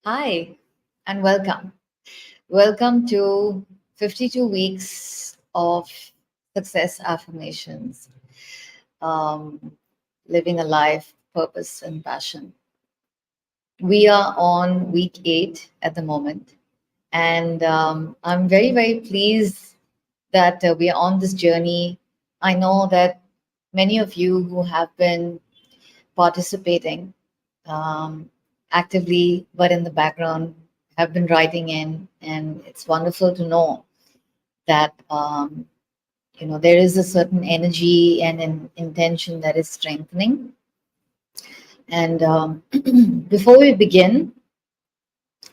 Hi, and welcome. Welcome to 52 weeks of Success Affirmations, um, living a life, purpose, and passion. We are on week 8 at the moment, and I'm very, very pleased that we are on this journey. I know that many of you who have been participating um, actively, but in the background, have been writing in, and it's wonderful to know that there is a certain energy and an intention that is strengthening. And before we begin,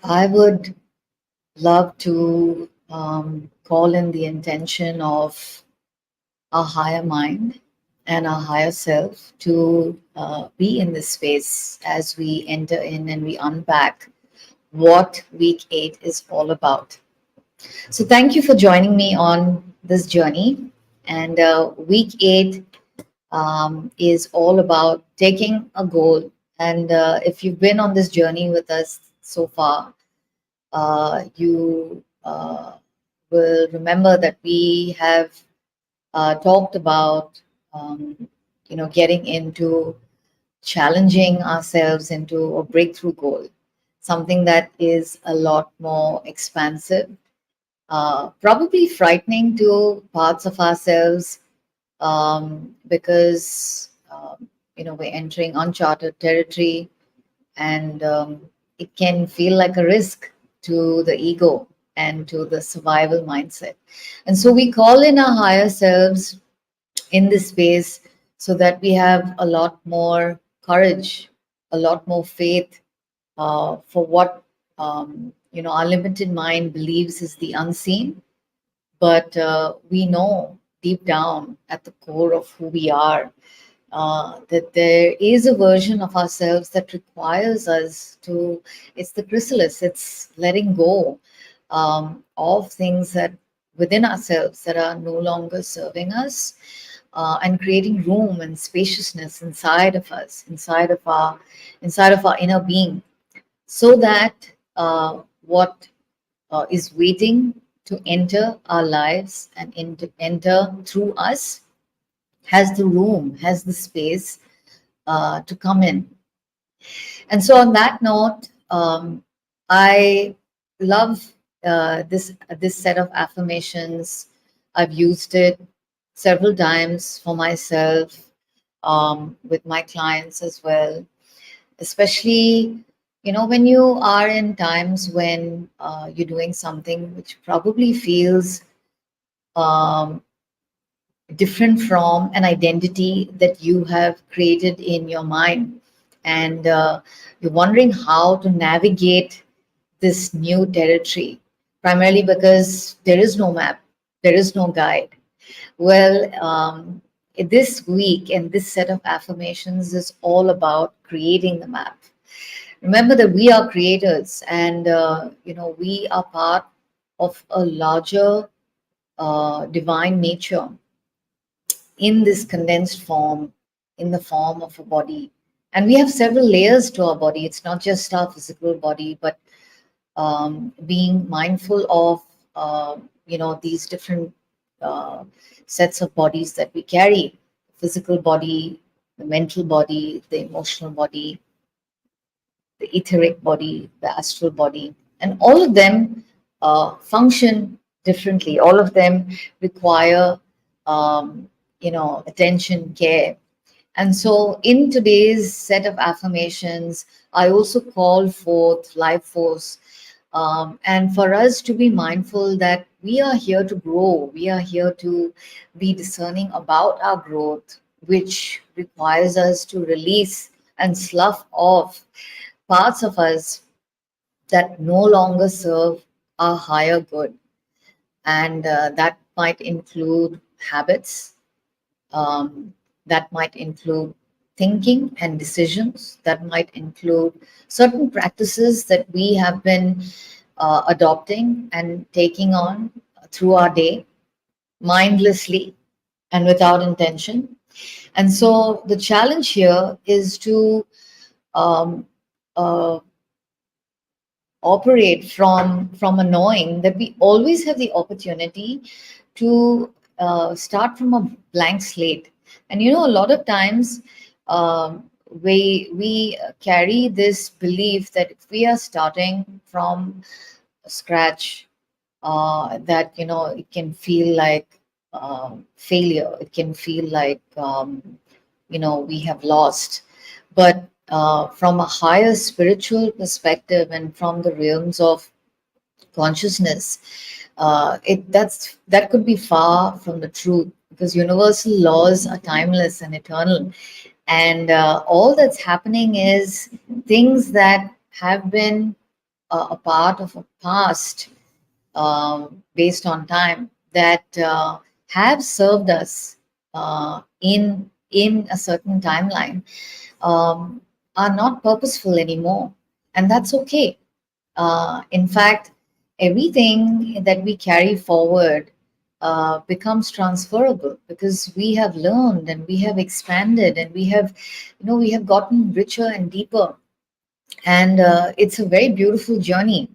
I would love to call in the intention of our higher mind and our higher self to be in this space as we enter in and we unpack what week 8 is all about. So, thank you for joining me on this journey. And week 8 is all about taking a goal. And if you've been on this journey with us so far, you will remember that we have talked about, getting into challenging ourselves into a breakthrough goal, something that is a lot more expansive, probably frightening to parts of ourselves because we're entering uncharted territory, and it can feel like a risk to the ego and to the survival mindset. And so we call in our higher selves in this space so that we have a lot more courage, a lot more faith for what our limited mind believes is the unseen, but we know deep down at the core of who we are that there is a version of ourselves that requires us to, it's the chrysalis, it's letting go of things that within ourselves that are no longer serving us, and creating room and spaciousness inside of us, inside of our inner being, so that what is waiting to enter our lives and enter through us has the room, has the space to come in. And so, on that note, I love this set of affirmations. I've used it several times for myself, with my clients as well, especially when you are in times when you're doing something which probably feels um, different from an identity that you have created in your mind, and you're wondering how to navigate this new territory, primarily because there is no map, there is no guide. Well, this week and this set of affirmations is all about creating the map. Remember that we are creators, and we are part of a larger divine nature in this condensed form, in the form of a body. And we have several layers to our body. It's not just our physical body, but being mindful of these different uh, sets of bodies that we carry: the physical body, the mental body, the emotional body, the etheric body, the astral body, and all of them function differently. All of them require, attention, care. And so, in today's set of affirmations, I also call forth life force. And for us to be mindful that we are here to grow, we are here to be discerning about our growth, which requires us to release and slough off parts of us that no longer serve our higher good. And that might include habits, um, that might include thinking and decisions, that might include certain practices that we have been adopting and taking on through our day mindlessly and without intention. And so the challenge here is to um, uh, operate from a knowing that we always have the opportunity to start from a blank slate. And you know, a lot of times we carry this belief that if we are starting from scratch, that you know it can feel like failure. It can feel like you know we have lost. But from a higher spiritual perspective and from the realms of consciousness, that could be far from the truth, because universal laws are timeless and eternal, and all that's happening is things that have been a part of a past, based on time, that have served us in a certain timeline, um, are not purposeful anymore, and that's okay. In fact, everything that we carry forward becomes transferable, because we have learned and we have expanded and we have, you know, we have gotten richer and deeper, and it's a very beautiful journey.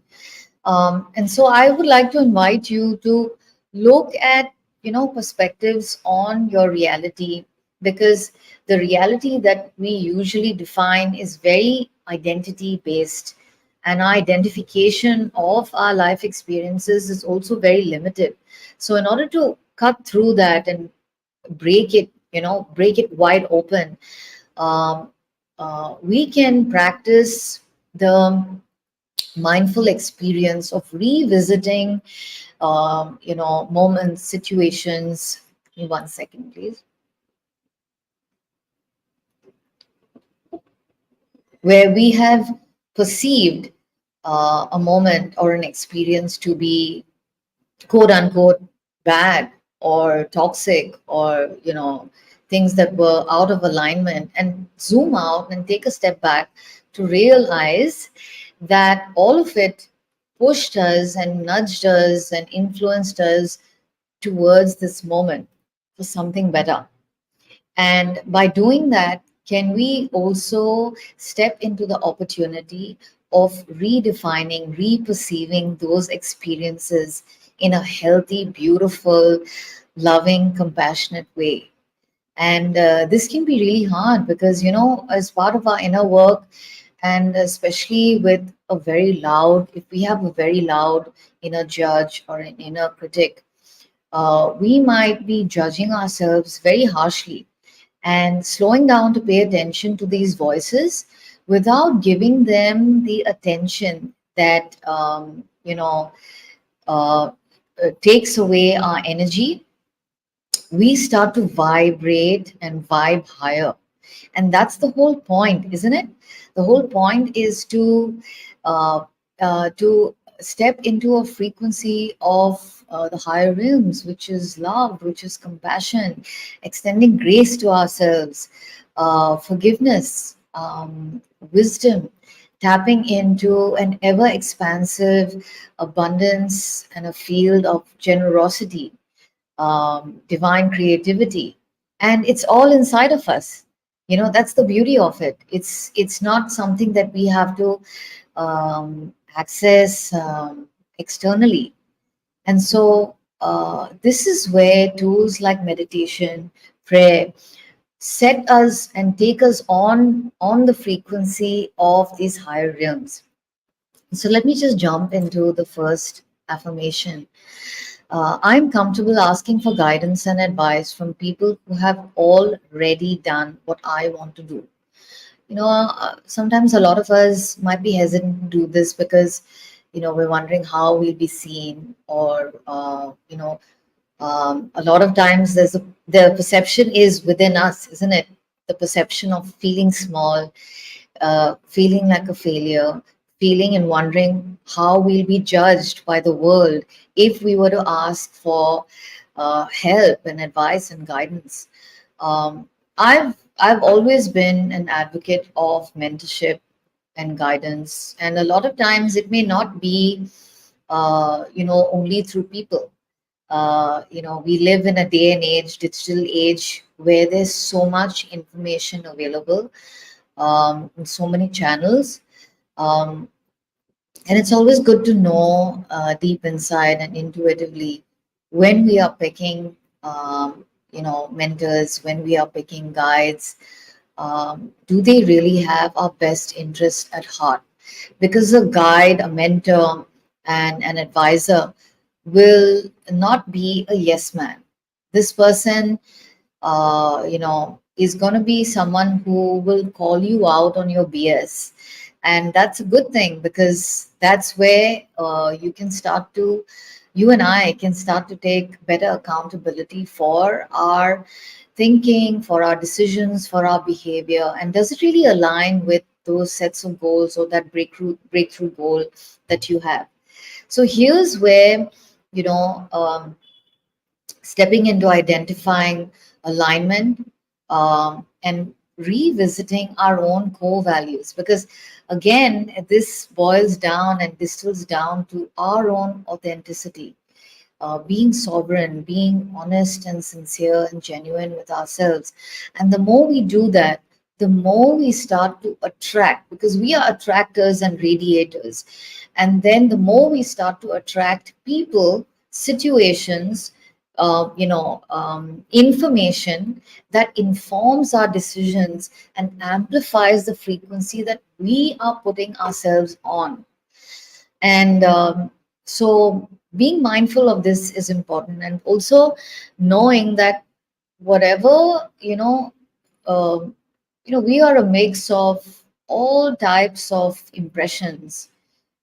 And so I would like to invite you to look at, you know, perspectives on your reality, because the reality that we usually define is very identity based, and our identification of our life experiences is also very limited. So in order to cut through that and break it, you know, break it wide open, um, we can practice the mindful experience of revisiting, you know, moments, situations. Give me 1 second, please. Where we have perceived a moment or an experience to be quote unquote bad or toxic, or you know, things that were out of alignment, and zoom out and take a step back to realize that all of it pushed us and nudged us and influenced us towards this moment for something better. And by doing that, can we also step into the opportunity of redefining, reperceiving those experiences in a healthy, beautiful, loving, compassionate way? And this can be really hard because, you know, as part of our inner work, and especially with a very loud, if we have a very loud inner judge or an inner critic, we might be judging ourselves very harshly, and slowing down to pay attention to these voices without giving them the attention that you know, uh, takes away our energy, we start to vibrate and vibe higher. And that's the whole point, isn't it? The whole point is uh, to step into a frequency of the higher realms, which is love, which is compassion, extending grace to ourselves, forgiveness, wisdom, tapping into an ever expansive abundance and a field of generosity, divine creativity, and it's all inside of us. You know, that's the beauty of it. It's not something that we have to access externally. And so this is where tools like meditation, prayer, set us and take us on the frequency of these higher realms. So let me just jump into the first affirmation. I'm comfortable asking for guidance and advice from people who have already done what I want to do. You know, sometimes a lot of us might be hesitant to do this because, you know, we're wondering how we'll be seen, or, you know, a lot of times the perception is within us, isn't it? The perception of feeling small, feeling like a failure, feeling and wondering how we'll be judged by the world if we were to ask for help and advice and guidance. I've always been an advocate of mentorship and guidance, and a lot of times it may not be, you know, only through people. You know, we live in a day and age, digital age, where there's so much information available, so many channels. Um, And it's always good to know deep inside and intuitively when we are picking, mentors, when we are picking guides, do they really have our best interest at heart? Because a guide, a mentor, and an advisor will not be a yes man. This person, is going to be someone who will call you out on your BS. And that's a good thing because that's where you and I can start to take better accountability for our thinking, for our decisions, for our behavior. And does it really align with those sets of goals or that breakthrough goal that you have? So here's where, you know, stepping into identifying alignment, and revisiting our own core values, because again this boils down and distills down to our own authenticity, being sovereign, being honest and sincere and genuine with ourselves. And the more we do that, the more we start to attract, because we are attractors and radiators. And then the more we start to attract people, situations, information that informs our decisions and amplifies the frequency that we are putting ourselves on. And so being mindful of this is important, and also knowing that whatever we are a mix of all types of impressions.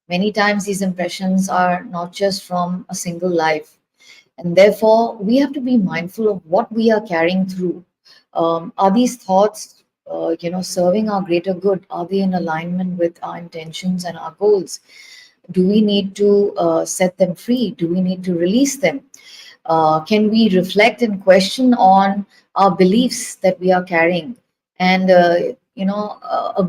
Many times these impressions are not just from a single life, and therefore we have to be mindful of what we are carrying through. Are these thoughts serving our greater good? Are they in alignment with our intentions and our goals? Do we need to set them free? Do we need to release them? Can we reflect and question on our beliefs that we are carrying? And a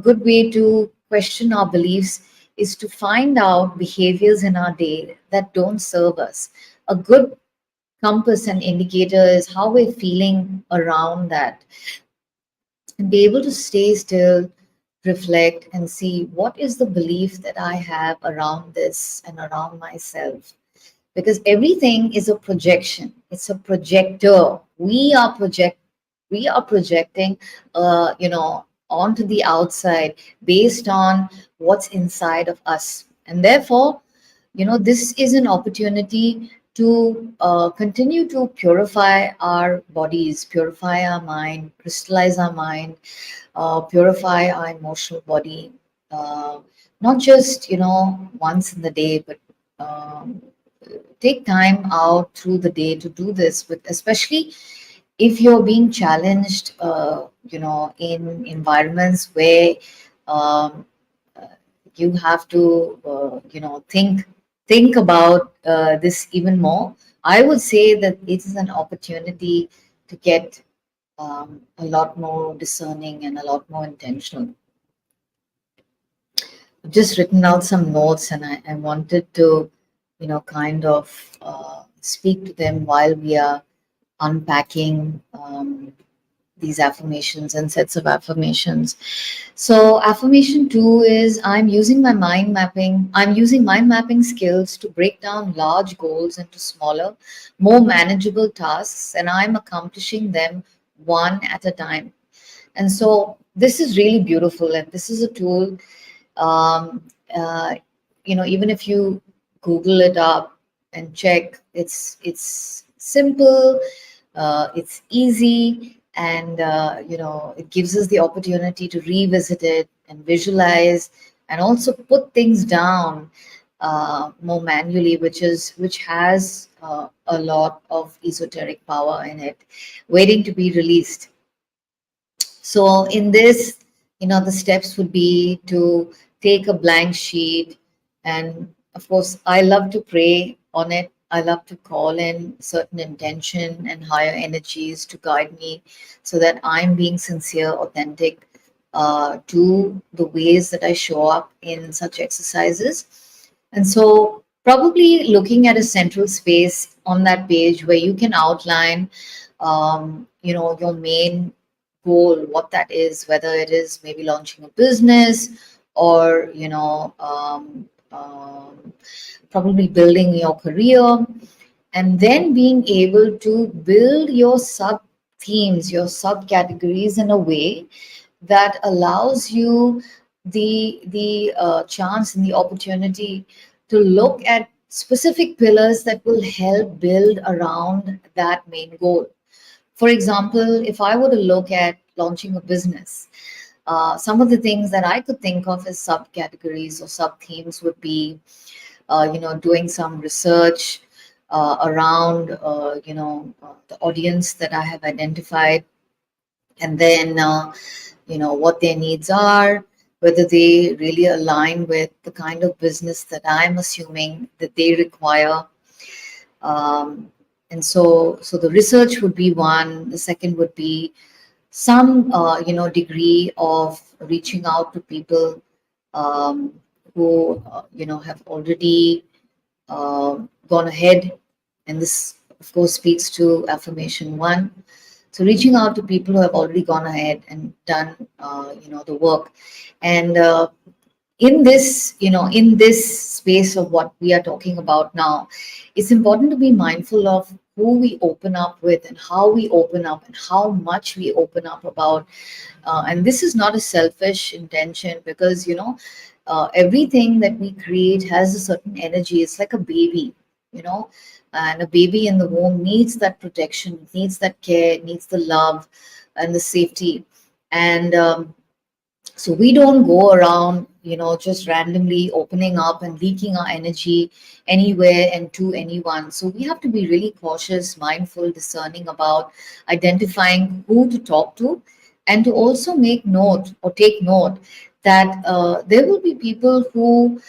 good way to question our beliefs is to find out behaviors in our day that don't serve us. A good compass and indicator is how we're feeling around that, and be able to stay still, reflect, and see what is the belief that I have around this and around myself. Because everything is a projection, it's a projector. We are projecting onto the outside based on what's inside of us. And therefore, this is an opportunity to continue to purify our bodies, purify our mind, crystallize our mind, purify our emotional body, uh, not just once in the day, but um, take time out through the day to do this. But especially if you're being challenged, in environments where um, you have to think about this even more, I would say that it is an opportunity to get a lot more discerning and a lot more intentional. I've just written out some notes, and I wanted to kind of speak to them while we are unpacking these affirmations and sets of affirmations. So, affirmation two is I'm using mind mapping skills to break down large goals into smaller, more manageable tasks, and I'm accomplishing them one at a time. And so, this is really beautiful, and this is a tool. Um, uh, Even if you Google it up and check, it's simple, it's easy, and it gives us the opportunity to revisit it and visualize, and also put things down more manually, which has a lot of esoteric power in it, waiting to be released. So in this, the steps would be to take a blank sheet, and of course, I love to pray on it. I love to call in certain intention and higher energies to guide me, so that I'm being sincere, authentic to the ways that I show up in such exercises. And so, probably looking at a central space on that page where you can outline, your main goal, what that is, whether it is maybe launching a business, or um, probably building your career, and then being able to build your sub themes, your subcategories in a way that allows you the chance and the opportunity to look at specific pillars that will help build around that main goal. For example, if I were to look at launching a business, some of the things that I could think of as subcategories or sub themes would be, doing some research around, the audience that I have identified, and then, what their needs are, whether they really align with the kind of business that I'm assuming that they require. And so the research would be one. The second would be some degree of reaching out to people um, who have already gone ahead, and this of course speaks to affirmation one. So reaching out to people who have already gone ahead and done the work. And in this space of what we are talking about now, it's important to be mindful of who we open up with and how we open up and how much we open up about. And this is not a selfish intention, because everything that we create has a certain energy. It's like a baby, you know and a baby in the womb needs that protection, needs that care, needs the love and the safety. And so we don't go around, just randomly opening up and leaking our energy anywhere and to anyone. So we have to be really cautious, mindful, discerning about identifying who to talk to, and to also make note or take note that there will be people who,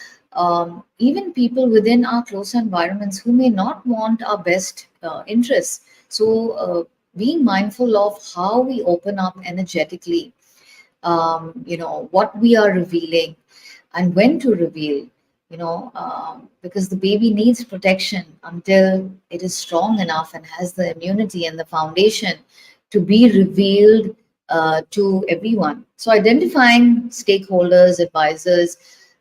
even people within our close environments, who may not want our best interests. So being mindful of how we open up energetically, what we are revealing and when to reveal, because the baby needs protection until it is strong enough and has the immunity and the foundation to be revealed to everyone. So identifying stakeholders, advisors,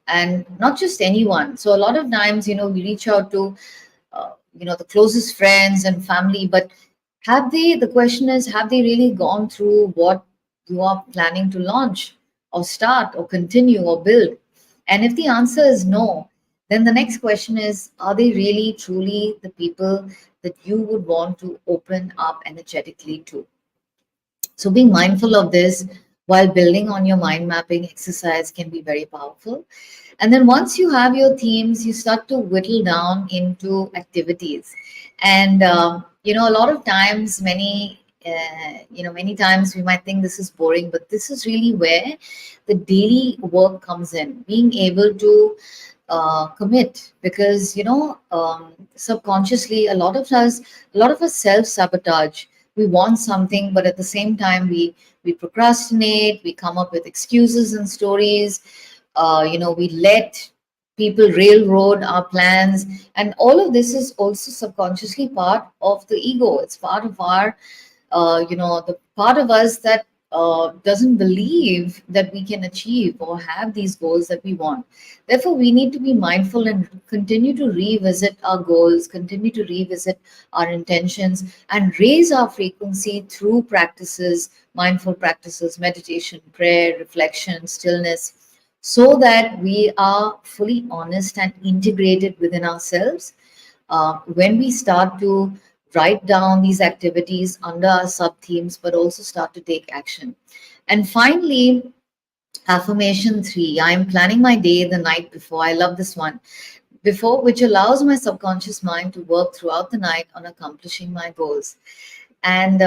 and not just anyone. So a lot of times, we reach out to, the closest friends and family, but the question is, have they really gone through what you are planning to launch or start or continue or build? And if the answer is no, then the next question is, are they really truly the people that you would want to open up energetically to? So being mindful of this while building on your mind mapping exercise can be very powerful. And then once you have your themes, you start to whittle down into activities. And a lot of times, many times we might think this is boring, but this is really where the daily work comes in. Being able to commit, because subconsciously a lot of us self sabotage. We want something, but at the same time we procrastinate, we come up with excuses and stories. We let people railroad our plans, and all of this is also subconsciously part of the ego. It's part of our, the part of us that doesn't believe that we can achieve or have these goals that we want. Therefore, we need to be mindful and continue to revisit our goals, continue to revisit our intentions, and raise our frequency through practices, mindful practices, meditation, prayer, reflection, stillness, so that we are fully honest and integrated within ourselves. When we start to write down these activities under our sub themes, but also start to take action. And finally, affirmation three, I am planning my day the night before. I love this one. Before, which allows my subconscious mind to work throughout the night on accomplishing my goals. And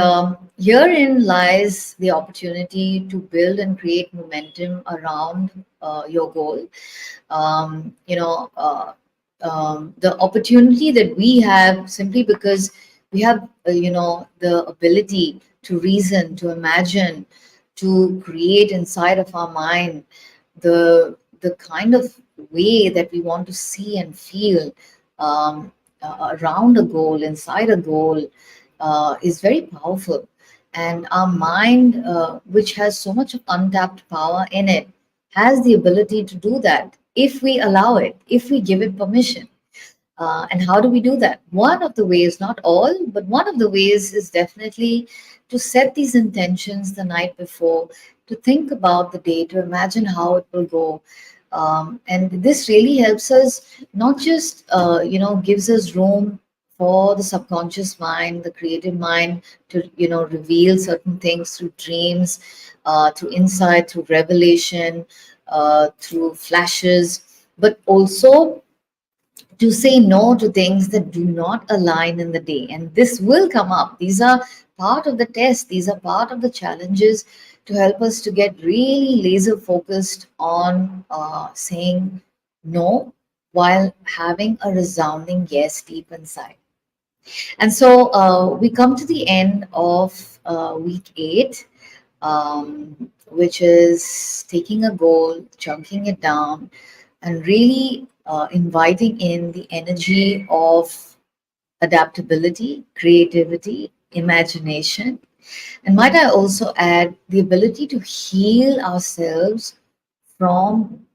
herein lies the opportunity to build and create momentum around your goal. The opportunity that we have, simply because we have, the ability to reason, to imagine, to create inside of our mind the kind of way that we want to see and feel um, around a goal, inside a goal, is very powerful. And our mind, which has so much of untapped power in it, has the ability to do that. if we allow it, if we give it permission. And how do we do that? One of the ways, not all, but one of the ways is definitely to set these intentions the night before, to think about the day, to imagine how it will go. And this really helps us, not just, gives us room for the subconscious mind, the creative mind to, reveal certain things through dreams, through insight, through revelation, through flashes, but also to say no to things that do not align in the day. And this will come up. These are part of the test, these are part of the challenges to help us to get really laser focused on saying no while having a resounding yes deep inside. And so we come to the end of week 8, which is taking a goal, chunking it down, and really inviting in the energy of adaptability, creativity, imagination. And might I also add the ability to heal ourselves from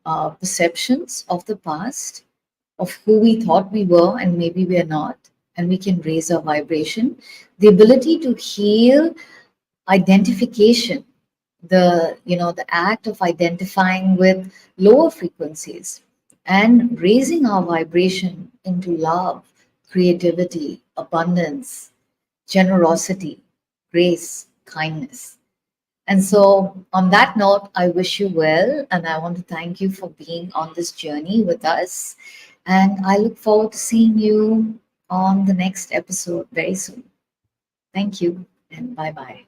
perceptions of the past, of who we thought we were and maybe we are not, and we can raise our vibration. The ability to heal identification, the act of identifying with lower frequencies and raising our vibration into love, creativity, abundance, generosity, grace, kindness. And so, on that note, I wish you well, and I want to thank you for being on this journey with us. And I look forward to seeing you on the next episode very soon. Thank you, and bye bye.